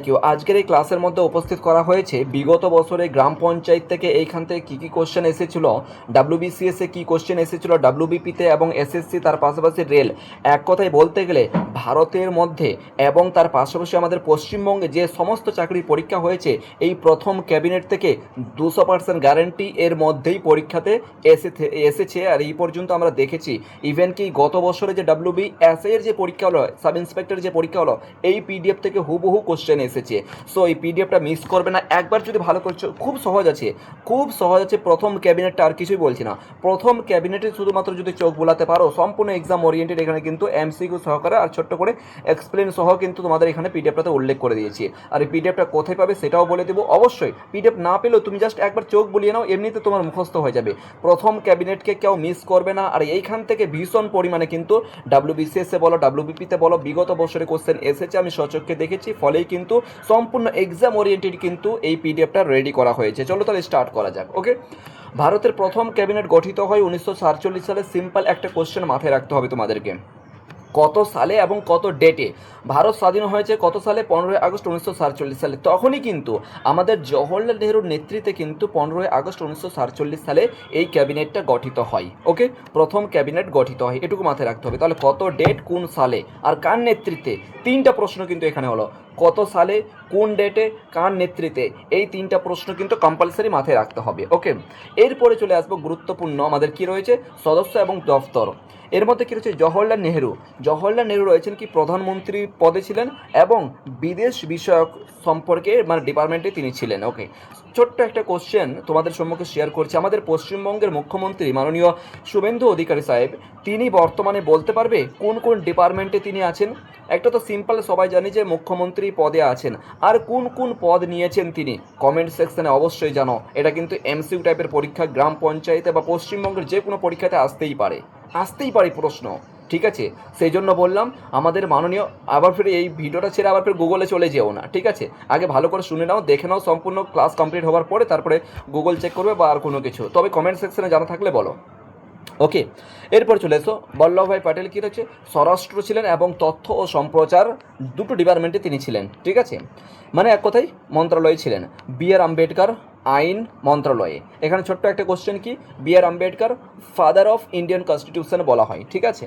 You. আজকের এই ক্লাসের মধ্যে উপস্থিত করা হয়েছে বিগত বছরে গ্রাম পঞ্চায়েত থেকে এইখান থেকে কী কী কোশ্চেন এসেছিল, ডাব্লিউবিসিএসে কী কোশ্চেন এসেছিল, ডাব্লিউবিপিতে এবং এসএসসি, তার পাশাপাশি রেল। এক কথায় বলতে গেলে ভারতের মধ্যে এবং তার পাশাপাশি আমাদের পশ্চিমবঙ্গে যে সমস্ত চাকরির পরীক্ষা হয়েছে, এই প্রথম ক্যাবিনেট থেকে 200% গ্যারেন্টি এর মধ্যেই পরীক্ষাতে এসেছে। আর এই পর্যন্ত আমরা দেখেছি ইভেন কি গত বছরে যে ডাব্লিউবিএসএ এর যে পরীক্ষা হলো, সাব ইন্সপেক্টর যে পরীক্ষা হলো, এই পিডিএফ থেকে হুবহু কোশ্চেন এসেছে। সো এই পিডিএফটা মিস করবে না, একবার যদি ভালো করছো। খুব সহজ আছে, খুব সহজ আছে। প্রথম ক্যাবিনেটটা, আর কিছুই বলছি না, প্রথম ক্যাবিনেটে শুধুমাত্র যদি চোখ বোলাতে পারো, সম্পূর্ণ এক্সাম ওরিয়েন্টেড। এখানে কিন্তু এমসিকিউ সহকারে আর ছোট্ট করে এক্সপ্লেন সহ কিন্তু তোমাদের এখানে পিডিএফটাতে উল্লেখ করে দিয়েছি। আর এই পিডিএফটা কোথায় পাবে সেটাও বলে দেবো। অবশ্যই পিডিএফ না পেলেও তুমি জাস্ট একবার চোখ বুলিয়ে নাও, এমনিতে তোমার মুখস্থ হয়ে যাবে। প্রথম ক্যাবিনেটকে কেউ মিস করবে না। আর এইখান থেকে ভীষণ পরিমাণে কিন্তু ডাব্লিউবিসিএসে বলো, ডাব্লিউবিপিতে বলো, বিগত বছরে কোশ্চেন এসেছে, আমি সচক্ষে দেখেছি। ফলেই কিন্তু সম্পূর্ণ এক্সাম ওরিয়েন্টেড কিন্তু এই পিডিএফটা রেডি করা হয়েছে। চলো তাহলে স্টার্ট করা যাক। ওকে, ভারতের প্রথম ক্যাবিনেট গঠিত হয় 1947 সালে। সিম্পল একটা কোশ্চেন মাথায় রাখতে হবে তোমাদেরকে, কত সালে এবং কত ডেটে ভারত স্বাধীন হয়েছে, কত সালে? 15ই আগস্ট 1947 সালে। তখনই কিন্তু আমাদের জওহরলাল নেহরুর নেতৃত্বে কিন্তু 15ই আগস্ট 1947 সালে এই ক্যাবিনেটটা গঠিত হয়। ওকে, প্রথম ক্যাবিনেট গঠিত হয়, এটুকু মাথায় রাখতে হবে। তাহলে কত ডেট, কোন সালে আর কার নেতৃত্বে? তিনটা প্রশ্ন কিন্তু এখানে হলো, কত সালে, কোন ডেটে, কার নেতৃত্বে। এই তিনটা প্রশ্ন কিন্তু কম্পালসারি মাথায় রাখতে হবে। ওকে, এরপরে চলে আসবো গুরুত্বপূর্ণ আমাদের কি রয়েছে, সদস্য এবং দফতর। এর মধ্যে কী রয়েছে, জওহরলাল নেহরু। জওহরলাল নেহরু রয়েছেন কি প্রধানমন্ত্রী পদে ছিলেন এবং বিদেশ বিষয়ক সম্পর্কে মানে ডিপার্টমেন্টে তিনি ছিলেন। ওকে, ছোট্ট একটা কোশ্চেন তোমাদের সম্মুখে শেয়ার করছি। আমাদের পশ্চিমবঙ্গের মুখ্যমন্ত্রী মাননীয় শুভেন্দু অধিকারী সাহেব, তিনি বর্তমানে বলতে পারবে কোন কোন ডিপার্টমেন্টে তিনি আছেন? একটা তো সিম্পল সবাই জানি যে মুখ্যমন্ত্রী পদে আছেন, আর কোন কোন পদ নিয়েছেন তিনি? কমেন্ট সেকশনে অবশ্যই জানো। এটা কিন্তু এমসিকিউ টাইপের পরীক্ষা, গ্রাম পঞ্চায়েতে বা পশ্চিমবঙ্গের যে কোনো পরীক্ষাতে আসতেই পারে প্রশ্ন। ঠিক আছে, সেই জন্য বললাম আমাদের মাননীয়, আবার ফিরে এই ভিডিওটা ছেড়ে আবার ফিরে গুগলে চলে যেও না। ঠিক আছে, আগে ভালো করে শুনে নাও, দেখে নাও সম্পূর্ণ ক্লাস কমপ্লিট হওয়ার পরে, তারপরে গুগল চেক করবে বা আর কোনো কিছু। তবে কমেন্ট সেকশনে জানা থাকলে বলো। ওকে, এরপর চলে এসো, বল্লভভাই প্যাটেল কী রয়েছে, স্বরাষ্ট্র ছিলেন এবং তথ্য ও সম্প্রচার, দুটো ডিপার্টমেন্টে তিনি ছিলেন। ঠিক আছে, মানে এক কথায় মন্ত্রণালয়ে ছিলেন। বি আর আম্বেদকর, আইন মন্ত্রণালয়ে। এখানে ছোট্ট একটা কোশ্চেন কি, B R Ambedkar father of Indian constitution বলা হয়। ঠিক আছে,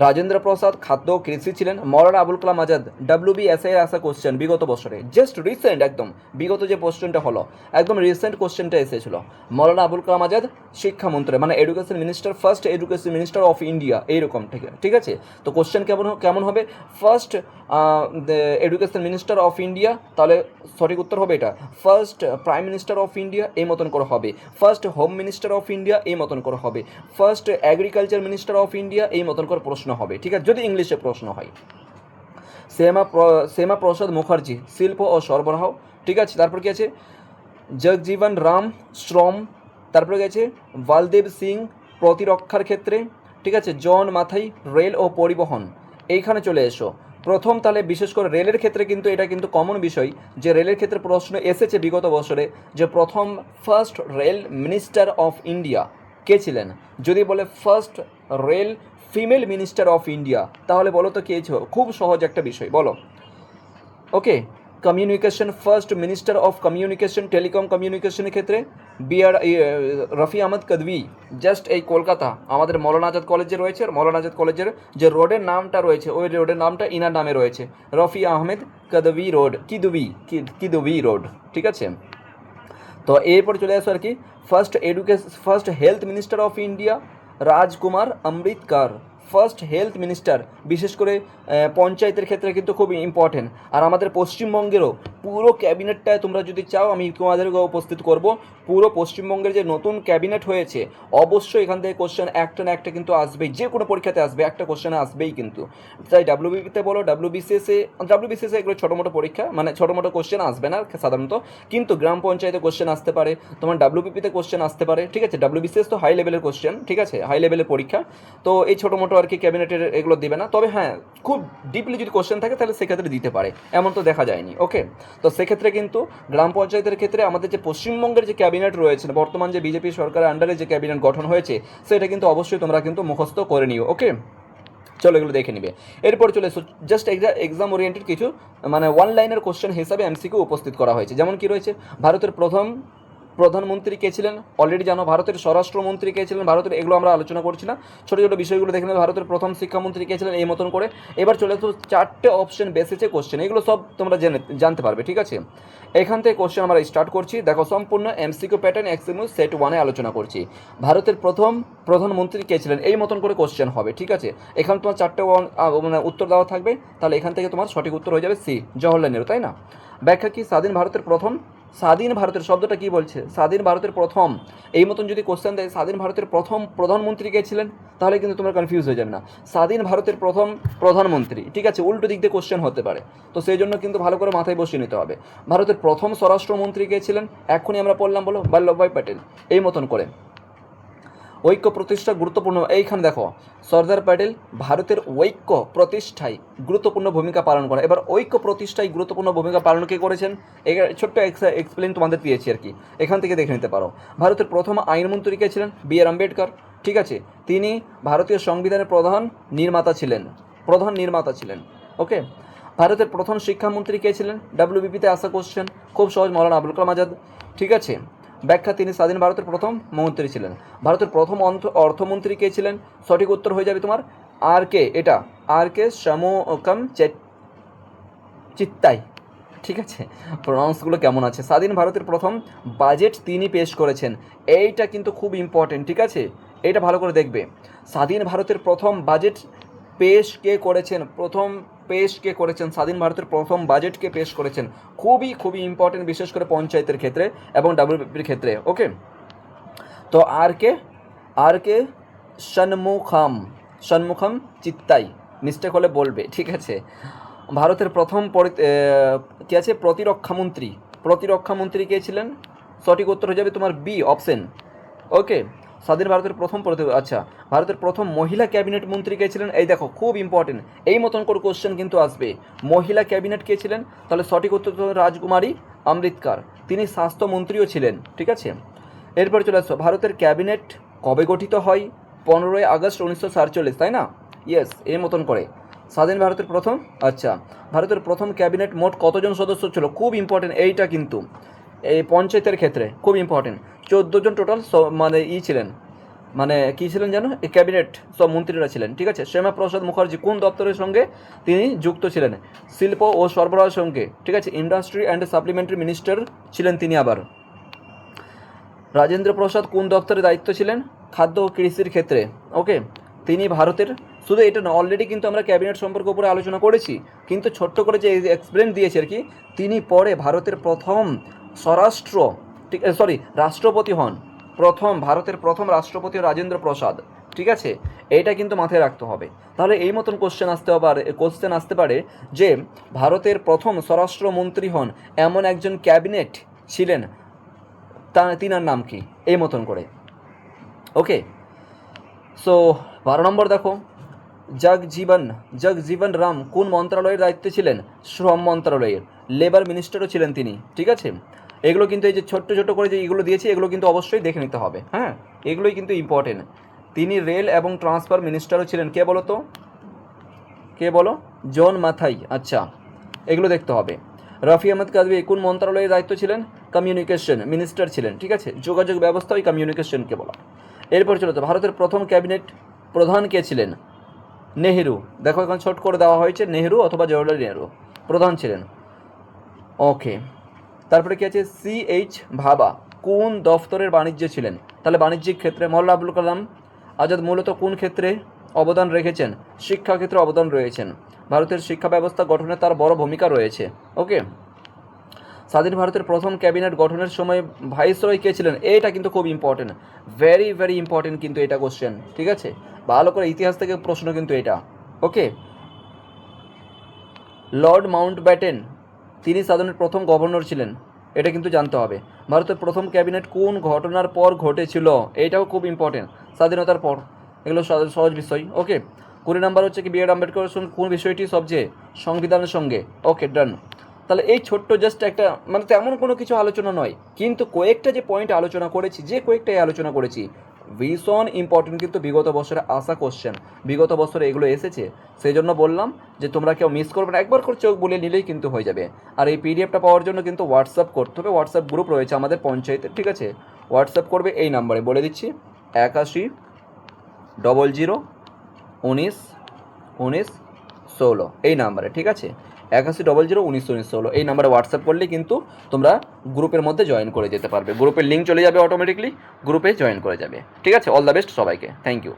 রাজেন্দ্র প্রসাদ খাদ্য ও কৃষি ছিলেন। মৌলানা আবুল কালাম আজাদ, ডাব্লিউবিএসআই এর আসা কোশ্চেন বিগত বছরে, জাস্ট রিসেন্ট, একদম বিগত যে কোশ্চেনটা হলো, একদম রিসেন্ট কোশ্চেনটা এসেছিল। মৌলানা আবুল কালাম আজাদ শিক্ষামন্ত্রী, মানে education minister, first education minister of India, এইরকম। ঠিক আছে, তো কোশ্চেন কেমন হবে, first education minister of India, তাহলে সঠিক উত্তর হবে এটা first prime minister of India, এই মতন করে হবে। First home minister of India, এই মতন করে হবে। First agriculture minister of India, এই মতন করে প্রশ্ন হবে। ঠিক আছে, যদি ইংলিশে প্রশ্ন হয়। শ্যামা প্রসাদ মুখার্জি, শিল্প ও সরবরাহ। ঠিক আছে, তারপর কি আছে, জগজীবন রাম শ্রম। তারপরে গেছে বলদেব সিং, প্রতিরক্ষার ক্ষেত্রে। ঠিক আছে, জন মাথাই, রেল ও পরিবহন। এইখানে চলে এসো। প্রথম তাহলে বিশেষ করে রেলের ক্ষেত্রে কিন্তু এটা কিন্তু কমন বিষয়, যে রেলের ক্ষেত্রে প্রশ্ন এসেছে বিগত বছরে, যে প্রথম first rail minister of India কে ছিলেন? যদি বলে first rail female minister of India, তাহলে বলো তো কে ছিল? খুব সহজ একটা বিষয়, বলো। Okay, communication, first minister of communication, telecom কমিউনিকেশনের ক্ষেত্রে B R Rafi Ahmed Kidwai. Just এই কলকাতা আমাদের মৌলানা আজাদ কলেজে রয়েছে, মৌলানা আজাদ কলেজের যে রোডের নামটা রয়েছে, ওই রোডের নামটা ইনার নামে রয়েছে, রফি আহমেদ কদভি রোড, কিদুবি রোড। ঠিক আছে, তো এরপর চলে আসো আর কি, first health minister of India Rajkumar Amrit Kaur. First health minister, বিশেষ করে পঞ্চায়েতের ক্ষেত্রে কিন্তু খুব ইম্পর্টেন্ট। আর আমাদের পশ্চিমবঙ্গেরও পুরো ক্যাবিনেটটায় তোমরা যদি চাও আমি তোমাদেরকে উপস্থিত করব। পুরো পশ্চিমবঙ্গের যে নতুন ক্যাবিনেট হয়েছে, অবশ্যই এখান থেকে কোশ্চেন একটা না একটা কিন্তু আসবেই, যে কোনো পরীক্ষাতে আসবে, একটা কোশ্চেনে আসবেই কিন্তু। তাই ডাব্লিউবিপিতে বলো, ডাব্লিউবিসিএসে এগুলো ছোটো মোটো পরীক্ষা, মানে ছোটো মোটো কোশ্চেন আসবে না সাধারণত, কিন্তু গ্রাম পঞ্চায়েতে কোশ্চেন আসতে পারে, তোমার ডাব্লিউবিপিতে কোশ্চেন আসতে পারে। ঠিক আছে, ডাব্লিউবিসিএস তো হাই লেভেলের কোশ্চেন, ঠিক আছে, হাই লেভেলের পরীক্ষা। তো এই ছোটো মোটো আর কি ক্যাবিনেটের এগুলো দেবে না, তবে হ্যাঁ খুব ডিপলি যদি কোশ্চেন থাকে তাহলে সেক্ষেত্রে দিতে পারে, এমন তো দেখা যায়নি। ওকে, তো সেক্ষেত্রে কিন্তু গ্রাম পঞ্চায়েতের ক্ষেত্রে আমাদের যে পশ্চিমবঙ্গের যে ক্যাবিনেট রয়েছে, বর্তমান যে বিজেপি সরকারের আন্ডারে যে ক্যাবিনেট গঠন হয়েছে, সেটা কিন্তু অবশ্যই তোমরা কিন্তু মুখস্থ করে নিও। ওকে, চলো এগুলো দেখে নিবে। এরপর চলে এসো জাস্ট এক্সাম ওরিয়েন্টেড কিছু মানে ওয়ান লাইনের কোশ্চেন হিসাবে এমসিকিউ উপস্থিত করা হয়েছে। যেমন কি রয়েছে, ভারতের প্রথম প্রধানমন্ত্রী কে ছিলেন অলরেডি জানো, ভারতের স্বরাষ্ট্রমন্ত্রী কে ছিলেন ভারতের, এগুলো আমরা আলোচনা করছি না, ছোটো ছোটো বিষয়গুলো দেখে নেবে। ভারতের প্রথম শিক্ষামন্ত্রী কে ছিলেন, এই মতন করে। এবার চলে আসো 4টে অপশন বেসিসে কোশ্চেন, এগুলো সব তোমরা জানতে পারবে, ঠিক আছে। এখান থেকে কোশ্চেন আমরা স্টার্ট করছি। দেখো সম্পূর্ণ এমসিকিউ প্যাটার্ন এক্সএমইউ সেট 1-এ আলোচনা করছি। ভারতের প্রথম প্রধানমন্ত্রী কে ছিলেন, এই মতন করে কোশ্চেন হবে, ঠিক আছে। এখানে তোমার 4টে মানে উত্তর দেওয়া থাকবে, তাহলে এখান থেকে তোমার সঠিক উত্তর হয়ে যাবে সি, জওহরলাল নেহরু, তাই না। ব্যাখ্যা কি, স্বাধীন ভারতের প্রথম, স্বাধীন ভারতের শব্দটা কি বলছে, স্বাধীন ভারতের প্রথম, এই মতন যদি কোশ্চেন দেয় স্বাধীন ভারতের প্রথম প্রধানমন্ত্রী কে ছিলেন, তাহলে কিন্তু তোমরা কনফিউজ হয়ে যাবে না। স্বাধীন ভারতের প্রথম প্রধানমন্ত্রী, ঠিক আছে, উল্টো দিক দিয়ে কোশ্চেন হতে পারে, তো সেই জন্য কিন্তু ভালো করে মাথায় বসিয়ে নিতে হবে। ভারতের প্রথম স্বরাষ্ট্রমন্ত্রী কে ছিলেন, এখনই আমরা পড়লাম, বলো, বল্লভভাই প্যাটেল, এই মতন করে। ঐক্য প্রতিষ্ঠা গুরুত্বপূর্ণ, এইখানে দেখো সর্দার প্যাটেল ভারতের ঐক্য প্রতিষ্ঠায় গুরুত্বপূর্ণ ভূমিকা পালন করে। এবার ঐক্য প্রতিষ্ঠায় গুরুত্বপূর্ণ ভূমিকা পালন কে করেছেন, ছোট্ট এক্সপ্লেন তোমাদের দিয়েছি আর কি, এখান থেকে দেখে নিতে পারো। ভারতের প্রথম আইনমন্ত্রী কে ছিলেন, বি.আর. আম্বেদকর, ঠিক আছে, তিনি ভারতীয় সংবিধানের প্রধান নির্মাতা ছিলেন, ওকে। ভারতের প্রথম শিক্ষামন্ত্রী কে ছিলেন, ডাব্লিউবিপিতে আসা কোশ্চেন, খুব সহজ, মৌলানা আবুল কালাম আজাদ, ঠিক আছে। ব্যাখ্যা, তিনি স্বাধীন ভারতের প্রথম মন্ত্রী ছিলেন। ভারতের প্রথম অর্থমন্ত্রী কে ছিলেন, সঠিক উত্তর হয়ে যাবে তোমার আর কে, এটা আর কে শামুকম চিত্তাই, ঠিক আছে, প্রনাউন্সগুলো কেমন আছে। স্বাধীন ভারতের প্রথম বাজেট তিনি পেশ করেছেন, এইটা কিন্তু খুব ইম্পর্টেন্ট, ঠিক আছে, এইটা ভালো করে দেখবে। স্বাধীন ভারতের প্রথম বাজেট পেশ কে করেছেন, স্বাধীন ভারতের প্রথম বাজেটকে পেশ করেছেন, খুবই খুবই ইম্পর্টেন্ট, বিশেষ করে পঞ্চায়েতের ক্ষেত্রে এবং ডাব্লিউবিপির ক্ষেত্রে, ওকে। তো আর কে ষণ্মুখম চিত্তাই, মিস্টেক হলে বলবে, ঠিক আছে। ভারতের প্রথম কে আছে, প্রতিরক্ষামন্ত্রী কে ছিলেন, সঠিক উত্তর হয়ে যাবে তোমার বি অপশন, ওকে। স্বাধীন ভারতের প্রথম আচ্ছা, ভারতের প্রথম মহিলা ক্যাবিনেট মন্ত্রী কে ছিলেন, এই দেখো খুব ইম্পর্টেন্ট, এই মতন করে কোশ্চেন কিন্তু আসবে। মহিলা ক্যাবিনেট কে ছিলেন, তাহলে সঠিক উত্তর রাজকুমারী অমৃতকর, তিনি স্বাস্থ্যমন্ত্রীও ছিলেন, ঠিক আছে। এরপর চলে আসো, ভারতের ক্যাবিনেট কবে গঠিত হয়, 15ই আগস্ট 1947, তাই না, ইয়েস, এই মতন করে। স্বাধীন ভারতের প্রথম, আচ্ছা, ভারতের প্রথম ক্যাবিনেট মোট কতজন সদস্য ছিল, খুব ইম্পর্টেন্ট এইটা কিন্তু, এই পঞ্চায়েতের ক্ষেত্রে খুব ইম্পর্টেন্ট। 14 জন টোটাল মানে ছিলেন, মানে কী ছিলেন জানো, এই ক্যাবিনেট সব মন্ত্রীরা ছিলেন, ঠিক আছে। শ্যামা প্রসাদ মুখার্জি কোন দপ্তরের সঙ্গে তিনি যুক্ত ছিলেন, শিল্প ও সরবরাহের সঙ্গে, ঠিক আছে, ইন্ডাস্ট্রি অ্যান্ড সাপ্লিমেন্টারি মিনিস্টার ছিলেন তিনি। আবার রাজেন্দ্র প্রসাদ কোন দপ্তরে দায়িত্ব ছিলেন, খাদ্য ও কৃষির ক্ষেত্রে, ওকে। তিনি ভারতের, শুধু এটা না, অলরেডি কিন্তু আমরা ক্যাবিনেট সম্পর্কে উপরে আলোচনা করেছি, কিন্তু ছোট্ট করে যে এক্সপ্লেন দিয়েছি আর কি, তিনি পরে ভারতের প্রথম রাষ্ট্রপতি হন, ভারতের প্রথম রাষ্ট্রপতি রাজেন্দ্র প্রসাদ, ঠিক আছে, এইটা কিন্তু মাথায় রাখতে হবে। তাহলে এই মতন কোশ্চেন আসতে পারে যে ভারতের প্রথম স্বরাষ্ট্রমন্ত্রী হন এমন একজন ক্যাবিনেট ছিলেন, তিনার নাম কি, এই মতন করে, ওকে। সো 12 নম্বর দেখো, জগজীবন রাম কোন মন্ত্রণালয়ের দায়িত্বে ছিলেন, শ্রম মন্ত্রণালয়ের, লেবার মিনিস্টারও ছিলেন তিনি, ঠিক আছে। এগুলো কিন্তু এই যে ছোট্ট করে যে এগুলো দিয়েছি, এগুলো কিন্তু অবশ্যই দেখে নিতে হবে, হ্যাঁ, এগুলোই কিন্তু ইম্পর্টেন্ট। তিনি রেল এবং ট্রান্সফার মিনিস্টারও ছিলেন, কে বলো, জন মাথাই, আচ্ছা, এগুলো দেখতে হবে। রফি আহমদ কাজভি কোন মন্ত্রণালয়ের দায়িত্ব ছিলেন, কমিউনিকেশন মিনিস্টার ছিলেন, ঠিক আছে, যোগাযোগ ব্যবস্থা ওই কমিউনিকেশনকে বলা। এরপর চলো তো, ভারতের প্রথম ক্যাবিনেট প্রধান কে ছিলেন, নেহেরু, দেখো এখন ছোট করে দেওয়া হয়েছে, নেহেরু অথবা জওহরলাল নেহেরু প্রধান ছিলেন, ওকে। তারপরে কি আছে, C.H. ভাবা কোন দফতরের বাণিজ্য ছিলেন, তাহলে বাণিজ্যিক ক্ষেত্রে। মৌলানা আবুল কালাম আজাদ মূলত কোন ক্ষেত্রে অবদান রেখেছেন, শিক্ষা ক্ষেত্রে অবদান রয়েছেন, ভারতের শিক্ষা ব্যবস্থা গঠনে তার বড় ভূমিকা রয়েছে, ওকে। স্বাধীন ভারতের প্রথম ক্যাবিনেট গঠনের সময় ভাইসরয় কে ছিলেন, এইটা কিন্তু খুব ইম্পর্টেন্ট, ভেরি ভেরি ইম্পর্টেন্ট কিন্তু এটা কোশ্চেন, ঠিক আছে, ভালো করে ইতিহাস থেকে প্রশ্ন কিন্তু এটা, ওকে। লর্ড মাউন্টব্যাটেন তিনি সাধারণের প্রথম গভর্নর ছিলেন, এটা কিন্তু জানতে হবে। ভারতের প্রথম ক্যাবিনেট কোন ঘটনার পর ঘটেছিল, এইটাও খুব ইম্পর্টেন্ট, স্বাধীনতার পর, এগুলো সহজ বিষয়, ওকে। 20 নম্বর হচ্ছে কি, বি.আর. আম্বেদকর কোন বিষয়টি সবচেয়ে সংবিধানের সঙ্গে, ওকে, ডান। তাহলে এই ছোট্ট জাস্ট একটা, মানে তেমন কোনো কিছু আলোচনা নয়, কিন্তু কয়েকটা যে পয়েন্ট আলোচনা করেছি, ভীষণ ইম্পর্টেন্ট কিন্তু বিগত বছরে আসা কোশ্চেন, বিগত বছরে এগুলো এসেছে, সেই জন্য বললাম যে তোমরা কেউ মিস করবে না, একবার করে চোখ বুলিয়ে নিলেই কিন্তু হয়ে যাবে। আর এই পিডিএফটা পাওয়ার জন্য কিন্তু হোয়াটসঅ্যাপ করতে হবে, হোয়াটসঅ্যাপ গ্রুপ রয়েছে আমাদের পঞ্চায়েতের, ঠিক আছে? হোয়াটসঅ্যাপ করবে এই নাম্বারে, বলে দিচ্ছি 8100191916 এই নাম্বারে, ঠিক আছে? 8100191916 এই নাম্বারে হোয়াটসঅ্যাপ করলে কিন্তু তোমরা গ্রুপের মধ্যে জয়েন করে যেতে পারবে, গ্রুপের লিঙ্ক চলে যাবে অটোমেটিকলি, গ্রুপে জয়েন করে যাবে, ঠিক আছে? অল দ্য বেস্ট সবাইকে, থ্যাংক ইউ।